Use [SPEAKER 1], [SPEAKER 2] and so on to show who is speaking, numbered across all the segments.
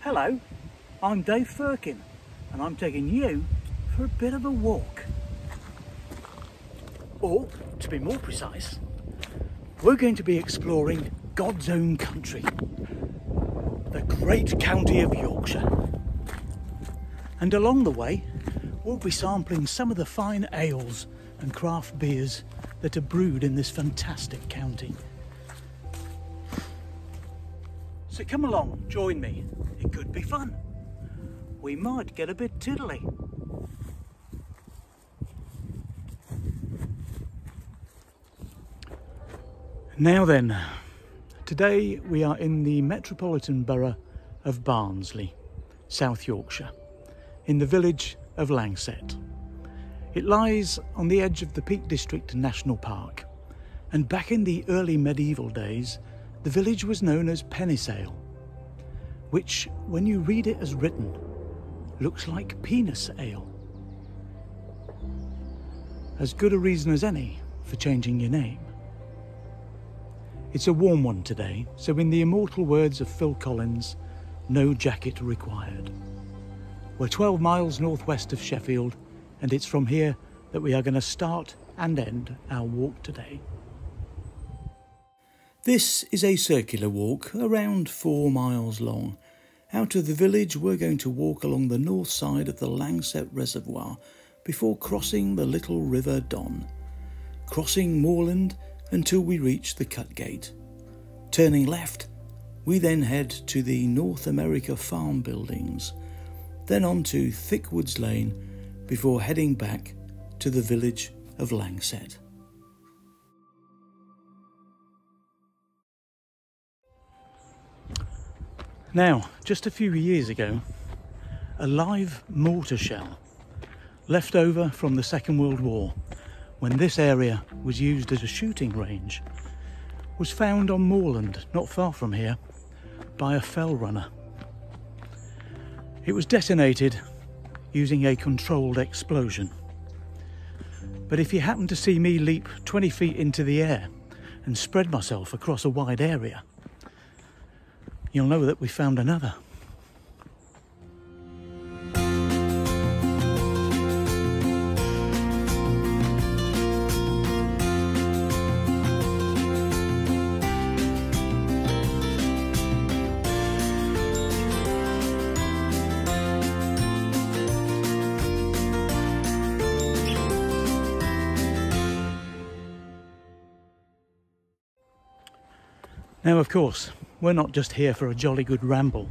[SPEAKER 1] Hello, I'm Dave Firkin and I'm taking you for a bit of a walk. Or, to be more precise, we're going to be exploring God's own country, the great county of Yorkshire. And along the way, we'll be sampling some of the fine ales and craft beers that are brewed in this fantastic county. So come along, join me. It could be fun. We might get a bit tiddly. Now then, today we are in the metropolitan borough of Barnsley, South Yorkshire, in the village of Langsett. It lies on the edge of the Peak District National Park, and back in the early medieval days, the village was known as Pennysail, which, when you read it as written, looks like penis ale. As good a reason as any for changing your name. It's a warm one today, so in the immortal words of Phil Collins, no jacket required. We're 12 miles northwest of Sheffield, and it's from here that we are going to start and end our walk today. This is a circular walk, around 4 miles long. Out of the village, we're going to walk along the north side of the Langsett Reservoir before crossing the little River Don, crossing moorland until we reach the Cut Gate. Turning left, we then head to the North America Farm buildings, then on to Thickwoods Lane before heading back to the village of Langsett. Now, just a few years ago, a live mortar shell left over from the Second World War, when this area was used as a shooting range, was found on moorland not far from here by a fell runner. It was detonated using a controlled explosion. But if you happen to see me leap 20 feet into the air and spread myself across a wide area, you'll know that we found another. Now, of course, we're not just here for a jolly good ramble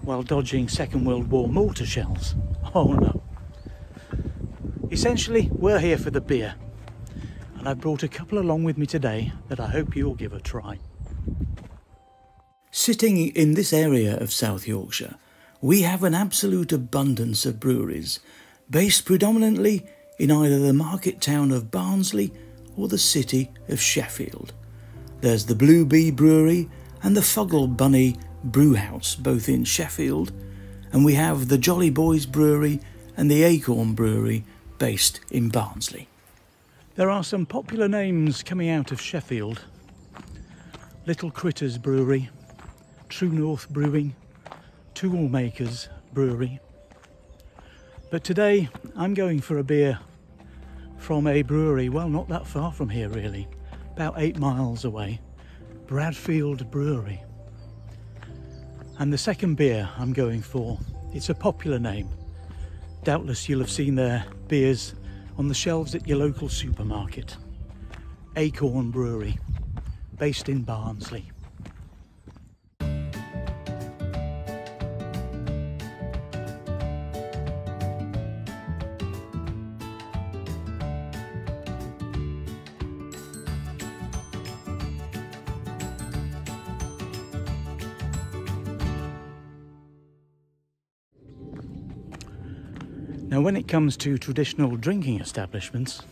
[SPEAKER 1] while dodging Second World War mortar shells. Oh no. Essentially, we're here for the beer, and I've brought a couple along with me today that I hope you'll give a try. Sitting in this area of South Yorkshire, we have an absolute abundance of breweries, based predominantly in either the market town of Barnsley or the city of Sheffield. There's the Blue Bee Brewery and the Fuggle Bunny Brewhouse, both in Sheffield, and we have the Jolly Boys Brewery and the Acorn Brewery, based in Barnsley. There are some popular names coming out of Sheffield: Little Critters Brewery, True North Brewing, Toolmakers Brewery. But today I'm going for a beer from a brewery, well, not that far from here really, about 8 miles away, Bradfield Brewery. And the second beer I'm going for, it's a popular name. Doubtless you'll have seen their beers on the shelves at your local supermarket. Acorn Brewery, based in Barnsley. Now, when it comes to traditional drinking establishments,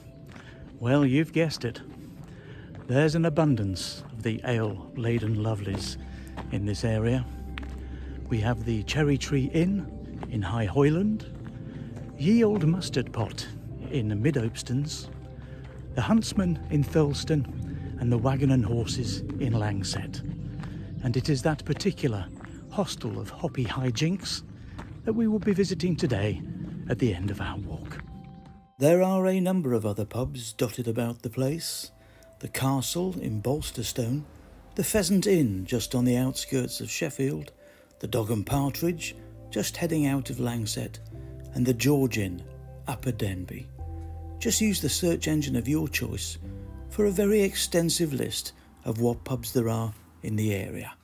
[SPEAKER 1] well, you've guessed it. There's an abundance of the ale-laden lovelies in this area. We have the Cherry Tree Inn in High Hoyland, Ye Old Mustard Pot in Mid Opestons, the Huntsman in Thurleston, and the Wagon and Horses in Langsett. And it is that particular hostel of hoppy hijinks that we will be visiting today at the end of our walk. There are a number of other pubs dotted about the place. The Castle in Bolsterstone, the Pheasant Inn just on the outskirts of Sheffield, the Dog and Partridge just heading out of Langsett, and the George Inn, Upper Denby. Just use the search engine of your choice for a very extensive list of what pubs there are in the area.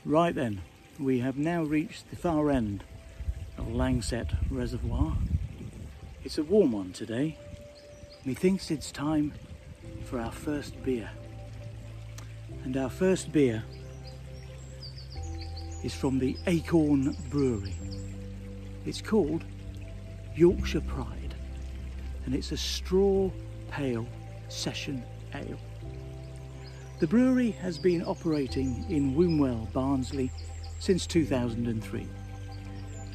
[SPEAKER 1] Right then, we have now reached the far end of Langsett Reservoir. It's a warm one today. Methinks it's time for our first beer. And our first beer is from the Acorn Brewery. It's called Yorkshire Pride, and it's a straw pale session ale. The brewery has been operating in Wombwell, Barnsley since 2003,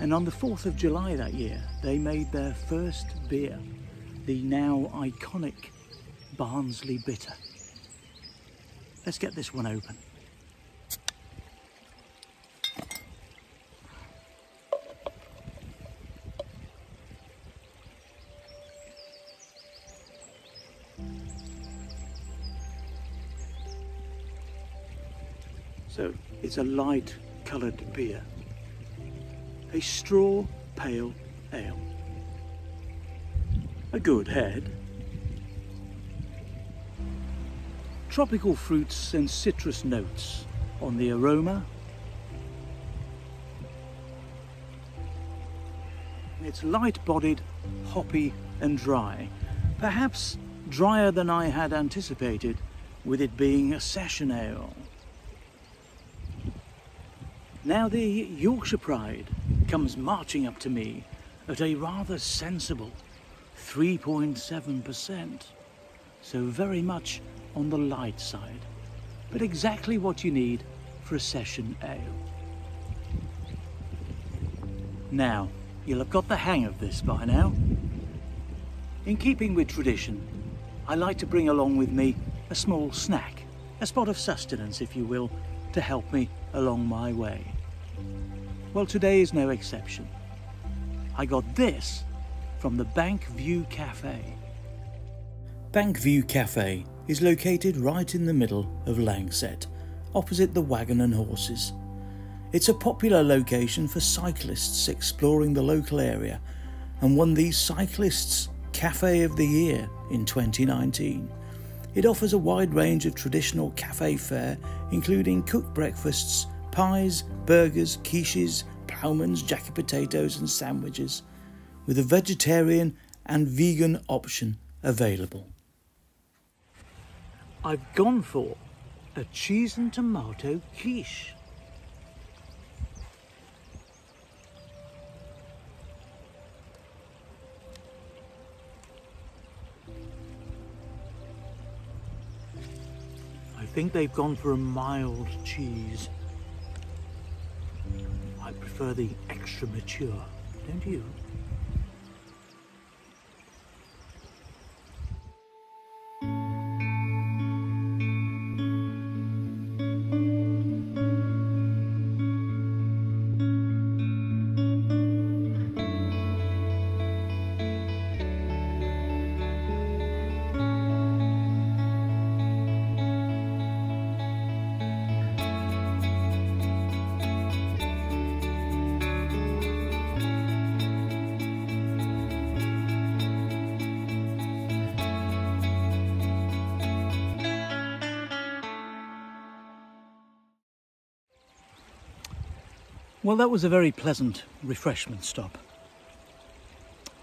[SPEAKER 1] and on the 4th of July that year they made their first beer, the now iconic Barnsley Bitter. Let's get this one open. So it's a light coloured beer, a straw pale ale, a good head, tropical fruits and citrus notes on the aroma. It's light-bodied, hoppy and dry, perhaps drier than I had anticipated with it being a session ale. Now the Yorkshire Pride comes marching up to me at a rather sensible 3.7%, so very much on the light side, but exactly what you need for a session ale. Now, you'll have got the hang of this by now. In keeping with tradition, I like to bring along with me a small snack, a spot of sustenance if you will, to help me along my way. Well, today is no exception. I got this from the Bank View Cafe. Bank View Cafe is located right in the middle of Langsett, opposite the Wagon and Horses. It's a popular location for cyclists exploring the local area and won the Cyclists Cafe of the Year in 2019. It offers a wide range of traditional cafe fare, including cooked breakfasts, pies, burgers, quiches, ploughmans, jacket potatoes and sandwiches, with a vegetarian and vegan option available. I've gone for a cheese and tomato quiche. I think they've gone for a mild cheese. I prefer the extra mature, don't you? Well, that was a very pleasant refreshment stop.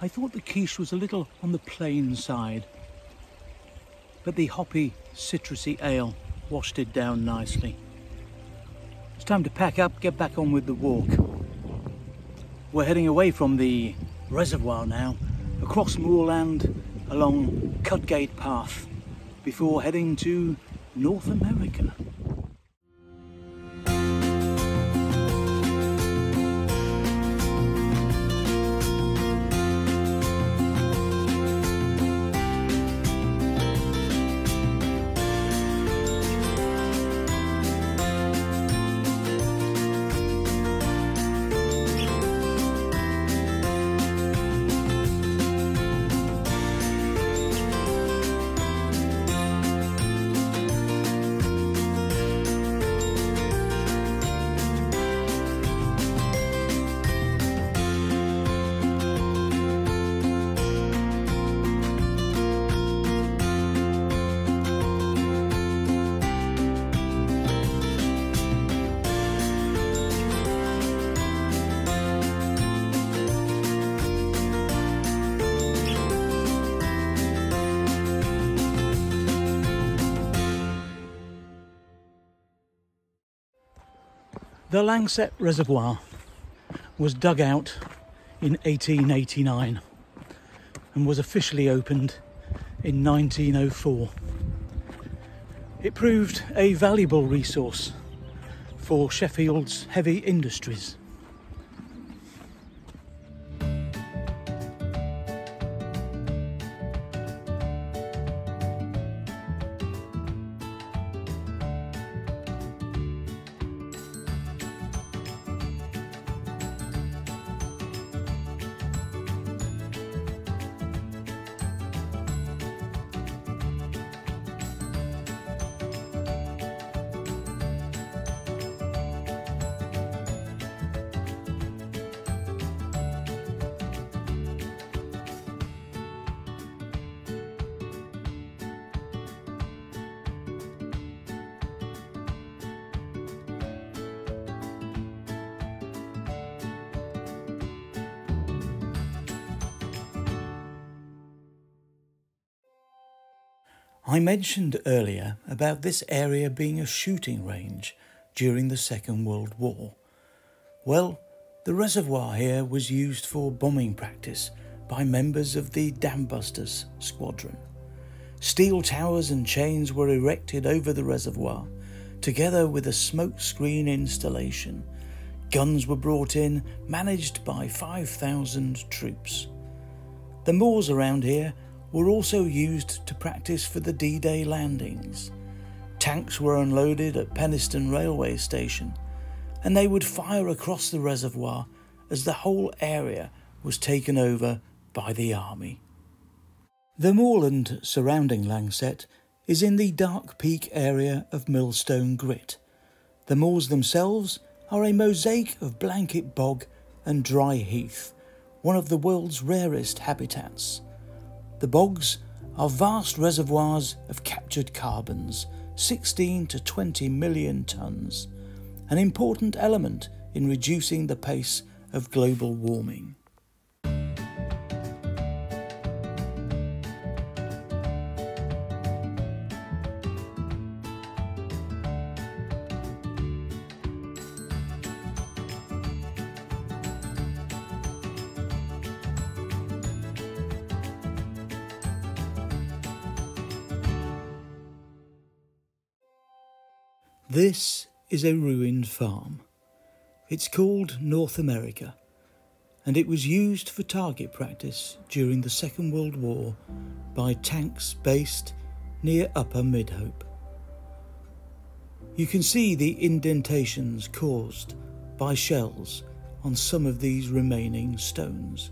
[SPEAKER 1] I thought the quiche was a little on the plain side, but the hoppy, citrusy ale washed it down nicely. It's time to pack up, get back on with the walk. We're heading away from the reservoir now, across moorland, along Cutgate Path, before heading to North America. The Langsett Reservoir was dug out in 1889 and was officially opened in 1904. It proved a valuable resource for Sheffield's heavy industries. I mentioned earlier about this area being a shooting range during the Second World War. Well, the reservoir here was used for bombing practice by members of the Dambusters squadron. Steel towers and chains were erected over the reservoir, together with a smoke screen installation. Guns were brought in, managed by 5,000 troops. The moors around here were also used to practice for the D-Day landings. Tanks were unloaded at Penistone railway station, and they would fire across the reservoir as the whole area was taken over by the army. The moorland surrounding Langsett is in the Dark Peak area of Millstone Grit. The moors themselves are a mosaic of blanket bog and dry heath, one of the world's rarest habitats. The bogs are vast reservoirs of captured carbons, 16 to 20 million tonnes, an important element in reducing the pace of global warming. This is a ruined farm. It's called North America, and it was used for target practice during the Second World War by tanks based near Upper Midhope. You can see the indentations caused by shells on some of these remaining stones.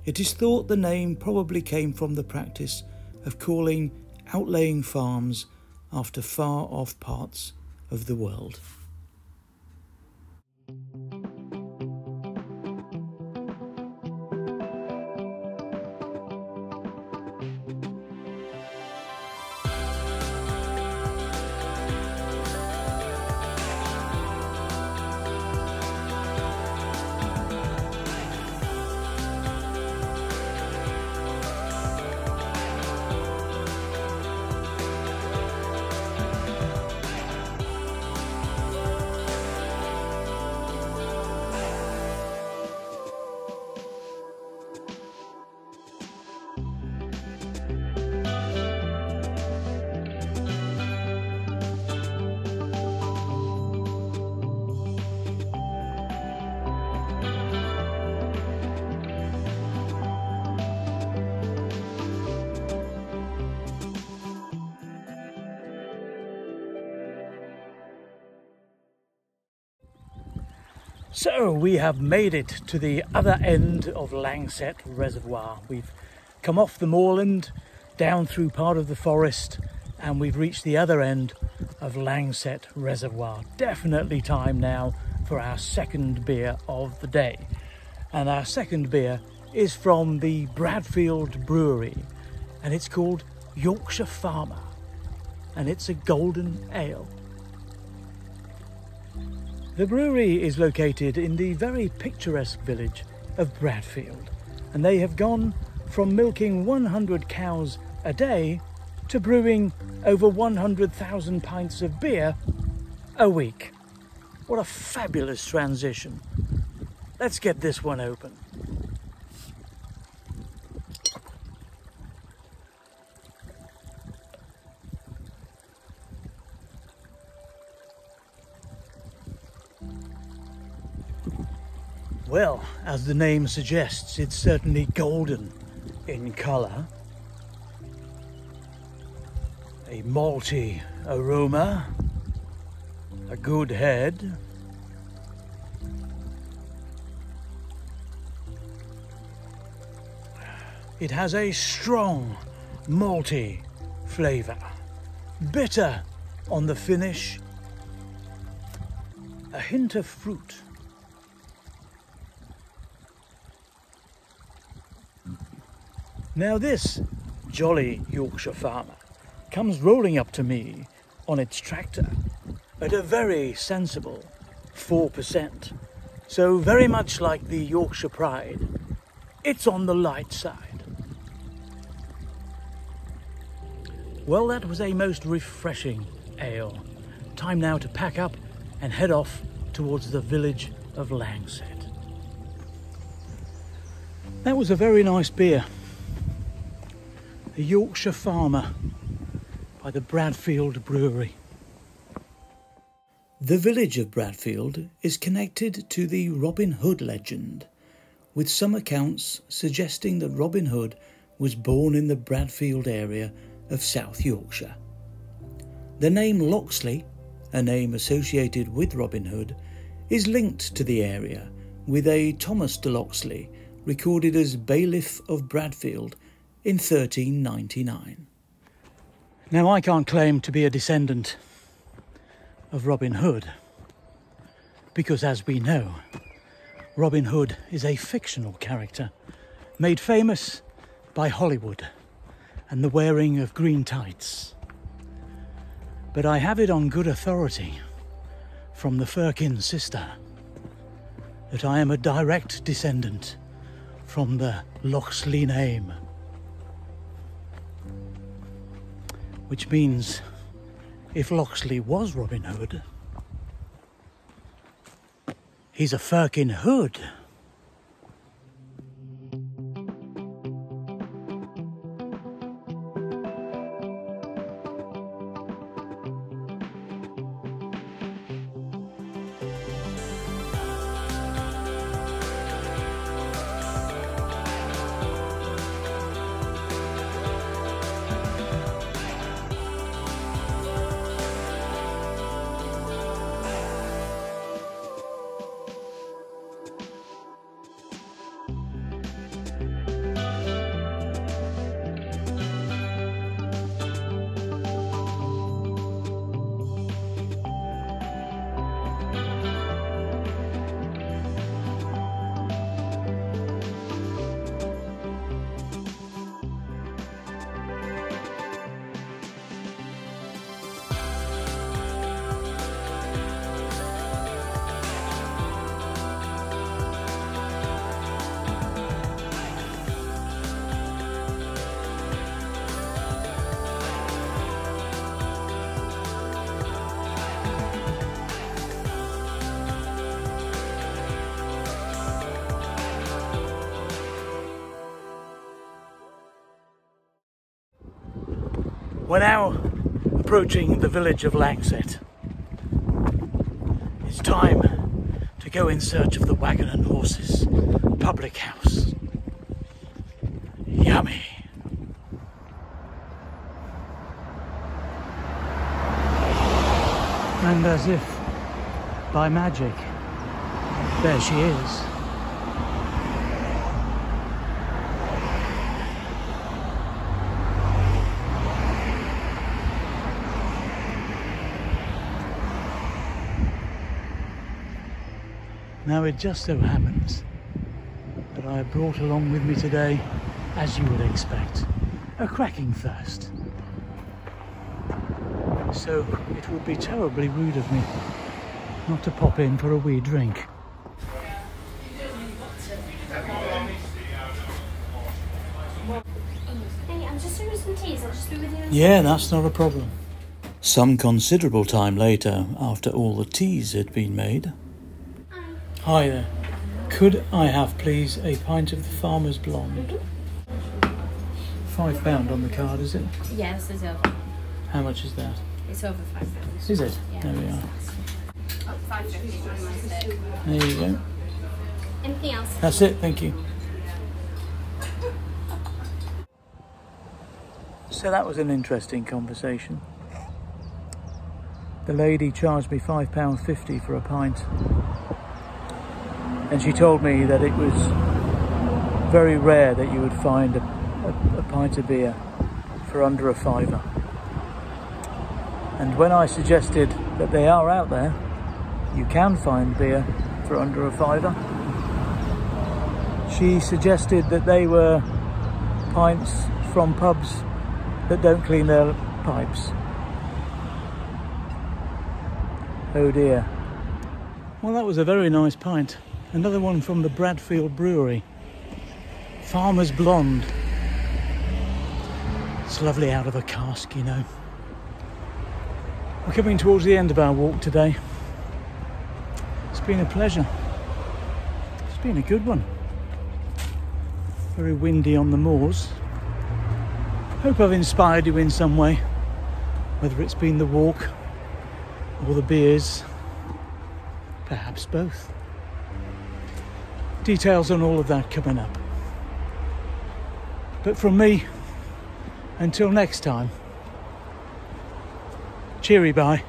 [SPEAKER 1] It is thought the name probably came from the practice of calling outlying farms after far-off parts of the world. So we have made it to the other end of Langsett Reservoir. We've come off the moorland, down through part of the forest, and we've reached the other end of Langsett Reservoir. Definitely time now for our second beer of the day. And our second beer is from the Bradfield Brewery, and it's called Yorkshire Farmer, and it's a golden ale. The brewery is located in the very picturesque village of Bradfield, and they have gone from milking 100 cows a day to brewing over 100,000 pints of beer a week. What a fabulous transition. Let's get this one open. Well, as the name suggests, it's certainly golden in colour. A malty aroma, a good head. It has a strong malty flavour, bitter on the finish, a hint of fruit. Now this jolly Yorkshire farmer comes rolling up to me on its tractor at a very sensible 4%. So very much like the Yorkshire Pride, it's on the light side. Well, that was a most refreshing ale. Time now to pack up and head off towards the village of Langsett. That was a very nice beer. The Yorkshire Farmer by the Bradfield Brewery. The village of Bradfield is connected to the Robin Hood legend, with some accounts suggesting that Robin Hood was born in the Bradfield area of South Yorkshire. The name Loxley, a name associated with Robin Hood, is linked to the area, with a Thomas de Loxley recorded as Bailiff of Bradfield in 1399. Now, I can't claim to be a descendant of Robin Hood, because as we know, Robin Hood is a fictional character made famous by Hollywood and the wearing of green tights. But I have it on good authority from the Firkin sister that I am a direct descendant from the Loxley name. Which means, if Loxley was Robin Hood, he's a Firkin Hood. We're now approaching the village of Langsett. It's time to go in search of the Wagon and Horses public house. Yummy. And as if by magic, There she is. Now it just so happens that I have brought along with me today, as you would expect, a cracking thirst. So it would be terribly rude of me not to pop in for a wee drink.
[SPEAKER 2] Hey, I'm just doing some teas. I'll just be with you in a second.
[SPEAKER 1] Yeah, that's not a problem. Some considerable time later, after all the teas had been made. Hi there. Could I have, please, a pint of the Farmer's Blonde? £5 on the card, is it?
[SPEAKER 2] Yes, it's over.
[SPEAKER 1] How much is that?
[SPEAKER 2] It's over £5.
[SPEAKER 1] Is it?
[SPEAKER 2] Yeah.
[SPEAKER 1] There we are.
[SPEAKER 2] Oh, £5.50 on my stick.
[SPEAKER 1] There you go.
[SPEAKER 2] Anything else?
[SPEAKER 1] That's it, thank you. So that was an interesting conversation. The lady charged me £5.50 for a pint. And she told me that it was very rare that you would find a pint of beer for under a £5. And when I suggested that they are out there, you can find beer for under a £5, she suggested that they were pints from pubs that don't clean their pipes. Oh dear. Well, that was a very nice pint. Another one from the Bradfield Brewery. Farmer's Blonde. It's lovely out of a cask, you know. We're coming towards the end of our walk today. It's been a pleasure. It's been a good one. Very windy on the moors. Hope I've inspired you in some way, whether it's been the walk or the beers, perhaps both. Details on all of that coming up. But from me, until next time, cheery bye.